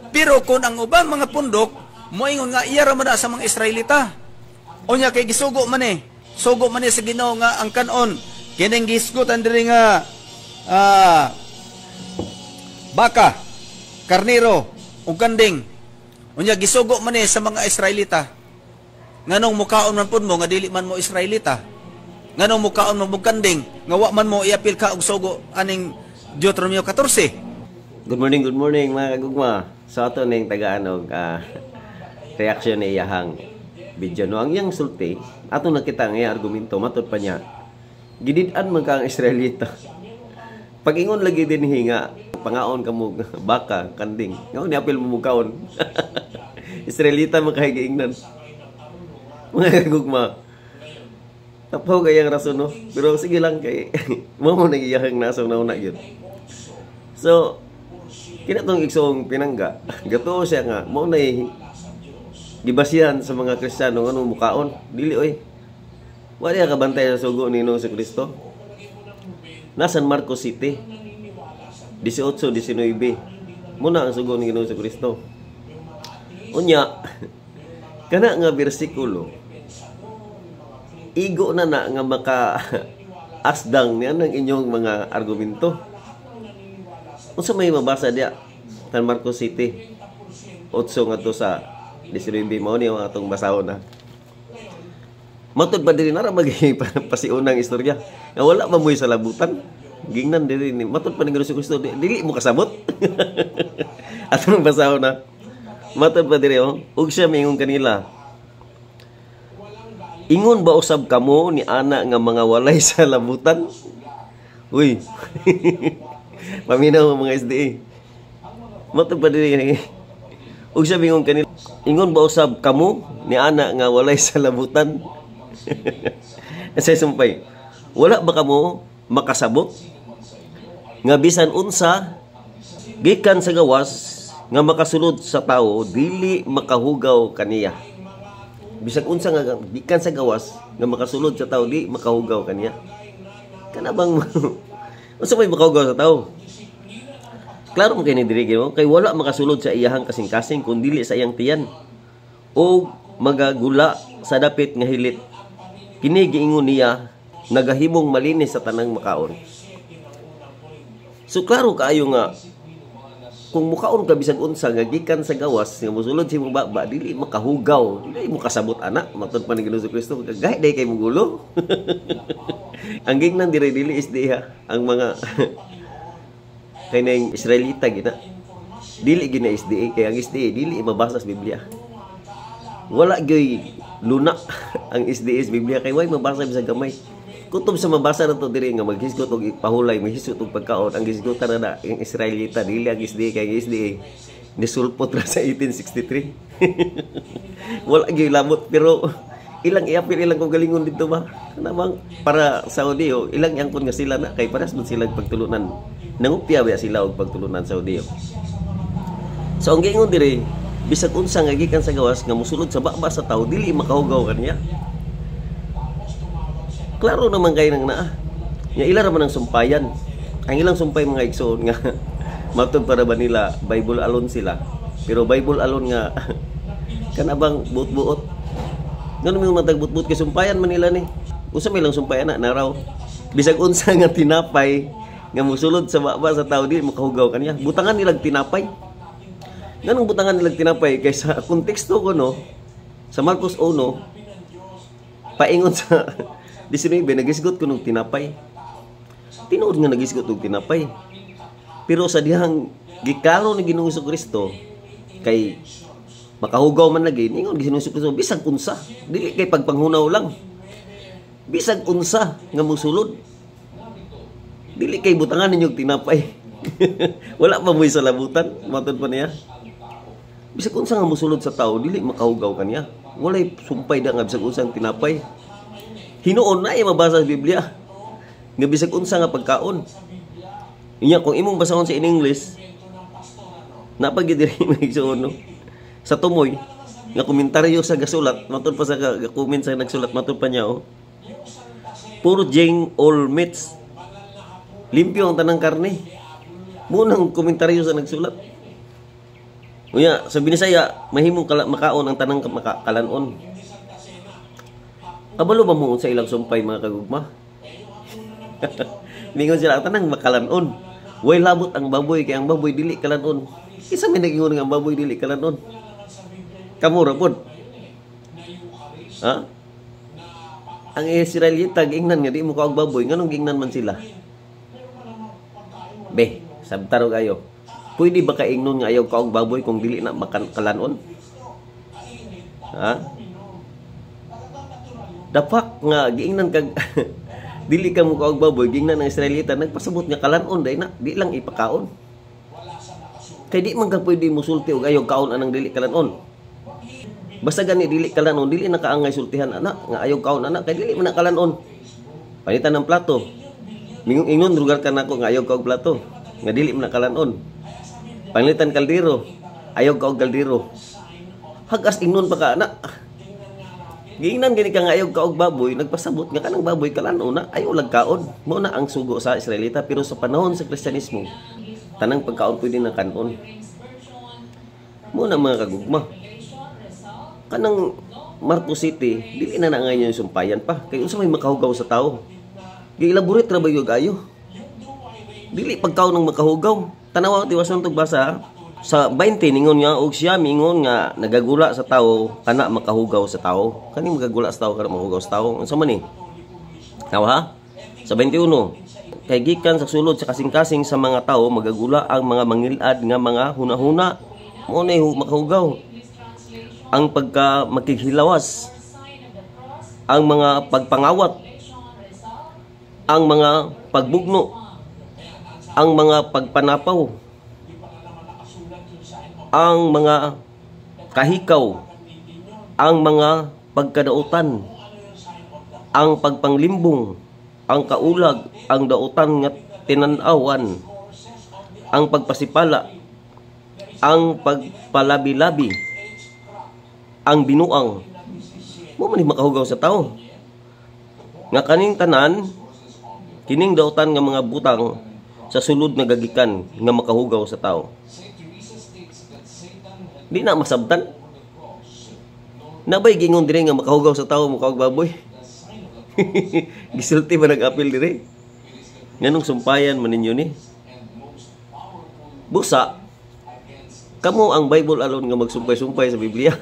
Pero kung ang ubang mga pundok, moingon nga iya ra man sa mga Israelita. Unya kay gisugo man eh. Sugo man eh sa Ginoo nga ang kanon. Kining gisgutan diri nga baka, karnero, ug kanding. Unya gisugo man eh sa mga Israelita. Nganong mukaon man pud mo nga dili man mo Israelita? Nganong mukaon mo kanding nga wa man mo iapil ka og sugo aning Deuteronomio 14? Good morning mga kagugma. So ato ning taga-anog reaction ni iyahang video no ang iyang sulti ato nakita nga argumento matud pa niya gidid-an man ka ang Israelita pag-ingon lagi din hinga pangaon kamo baka kanding ngaon ni apil mo mukaon Israelita makahigiingnan mga kagugma tapaw kayang rason no pero sige lang kay mo nang iyahang nasaw na una gyud. So kinatong igsong pinangga gato siya nga mo na gibasihan sa mga Kristiyano anong mukaon dili oy wala ka bantay sa sugo ni Hesus Kristo nasan Marcos City 18-19 muna ang sugo ni Hesus Kristo unya kana nga bersikulo igo na nga maka asdang niyan ng inyong mga argumento. Unsa may mabasa diya tan Marcos City 8 ngadto sa 19 mao ni ang atong basahon na. Matud pa diri nara magpasiunang istorya. Nga wala man moy sa labutan. Gingnan diri ni matud pa ni Hesus Kristo dili mo kasabot. Atong basahon na. Matud pa diri ug siya mingon kanila. Ingon ba usab kamo ni ana nga mga walay sa labutan? Uy. Paminaw mga SDA. Matud pa diri ug siya mingon kanila. Ingon ba usab kamo ni ana nga walay sa labutan? Sa sumpay. Wala ba kamo makasabot nga bisan unsa gikan sa gawas nga makasulod sa tawo dili makahugaw kaniya. Bisag unsa nga gikan sa gawas nga makasulod sa tawo di makahugaw kaniya. Kana bang unsa may makahugaw sa tawo? Klaro mo kay ni diri kay wala makasulod sa iyahang kasing-kasing kun dili sa iyang tiyan o magagula sa dapit nga hilit. Kini giingon niya nagahimong malinis sa tanang makaon. So klaro kaayo nga kung mukaon ka bisag unsa nga gikan sa gawas nga mosulod si mong baba dili makahugaw dili mo kasabot ana matud pa ni Hesus Kristo gahi day kay mugulo. Ang gingnan diri dili isdiha ang mga kay nang Israelita gina dili gina SDA kay ang SDA dili mabasa sa Biblia wala gyoy luna ang SDA sa Biblia kay way mabasa bisag gamay kutob sa mabasa na to diri nga maghisgot og pahulay maghisgot og pagkaon ang hisgotan na ang Israelita dili ang SDA kay ang SDA nisulpot ra sa 1863 wala gyoy labot pero ilang iapil ilang kong galingon dito ba namang para Saudi ilang yangkon nga sila na kay paras mo sila pagtulunan nangupya ba sila og pagtulunan Saudi so ang gingon diri bisag unsa nga gikan sa gawas nga mosulod sa baba sa tawo dili makahugaw kaniya klaro naman kay nang naa nya ila ra man ang sumpayan ang ilang sumpay mga igsoon nga matud para ba nila Bible alone sila pero Bible alone nga kanabang buot-buot ngano may matagbut-but kay sumpayan man nila ni usa may lang sumpayan na raw bisag unsa nga tinapay nga mosulod sa baba sa tawo di makahugaw kaniya butangan nilang tinapay nganong butangan nilang tinapay kay sa konteksto ko no sa Marcos 1 paingon sa 19 nagisgot ko ng tinapay tinuod nga nagisgot og tinapay pero sa dihang gikaro ni Ginoong Kristo kay makahugaw man lagi ningon Ginoong Kristo bisag unsa dili kay pagpanghunaw lang bisag unsa nga mosulod dili kay butangan ninyo tinapay wala pa moy sa labutan matud pa niya bisag unsa nga mosulod sa tawo dili makahugaw kaniya walay sumpay da nga bisag unsang tinapay hinuon na mabasa sa Biblia nga bisag unsa nga pagkaon inya kung imong basahon sa in English napagid diri magsuon no sa tumoy nga komentaryo sa gasulat matud pa sa comment sa nagsulat matud pa niya purging all meats limpyo ang tanang karne munang komentaryo sa nagsulat Unya, sa Binisaya, mahimong makaon ang tanang kalanon. Kabalo ba mo sa ilang sumpay mga kagugma? Ningon sila tanang makalanon. Way labot ang baboy kay ang baboy dili kalanon. Isa may nagingon nga ang baboy dili kalanon. Kamura pod. Ha? Ang Israelita giingnan nga di mo kaog baboy, nganong giingnan man sila? Be, sabtaro kayo. Pwede ba kaingnon nga ayaw kaog baboy kung dili na makalanon? Ha? Dapat nga giingnan kag dili ka mo kaog baboy, giingnan ng Israelita nagpasabot nga kalanon day na di lang ipakaon. Kay di man ka pwede musulti og ayaw kaon anang dili kalanon. Basta gani dili kalanon, dili na kaangay sultihan anak nga ayaw kaon anak kay dili man na kalanon. Palitan ng plato. Mingong ingon lugar ka nako nga ayaw kaog plato, nga dili man na kalanon. Palitan kaldero, ayaw kaog kaldero. Hagas ingnon pa ka anak. Giingnan gani ka nga ayaw kaog baboy, nagpasabot nga kanang baboy kalanon na ayaw lag kaon. Mao na ang sugo sa Israelita, pero sa panahon sa Kristyanismo, tanang pagkaon pwede na kanon. Mao na mga kagugma. Kanang Marcos City, dili na ngayon yung sumpayan pa. Kaya unsa may makahugaw sa tao. Gilaborate ra ba yung ayo? Dili pagkaon ng makahugaw. Tanawa tiwason tog basa sa 20 ningon nga og siya mingon nga nagagula sa tao kana makahugaw sa tao. Kani magagula sa tao kana makahugaw sa tao. Unsa man ni? Tawa ha? Sa 21 kay gikan sa sulod sa kasing-kasing sa mga tao magagula ang mga mangilad nga mga hunahuna. Mo na makahugaw. Ang pagka makikhilawas, ang mga pagpangawat, ang mga pagbugno, ang mga pagpanapaw, ang mga kahikaw, ang mga pagkadautan, ang pagpanglimbong, ang kaulag, ang dautan nga tinanawan, ang pagpasipala, ang pagpalabi-labi, ang binuang. Mo man makahugaw sa tao. Nga kaning tanan, kining dautan nga mga butang sa sulod nga gagikan nga makahugaw sa tao. Di na masabtan. Nabay gingon dire nga makahugaw sa tao mukhaog baboy. Gisulti ba nag-apil dire? Nganong sumpayan man ninyo ni? Busa, kamo ang Bible alone nga magsumpay-sumpay sa Biblia.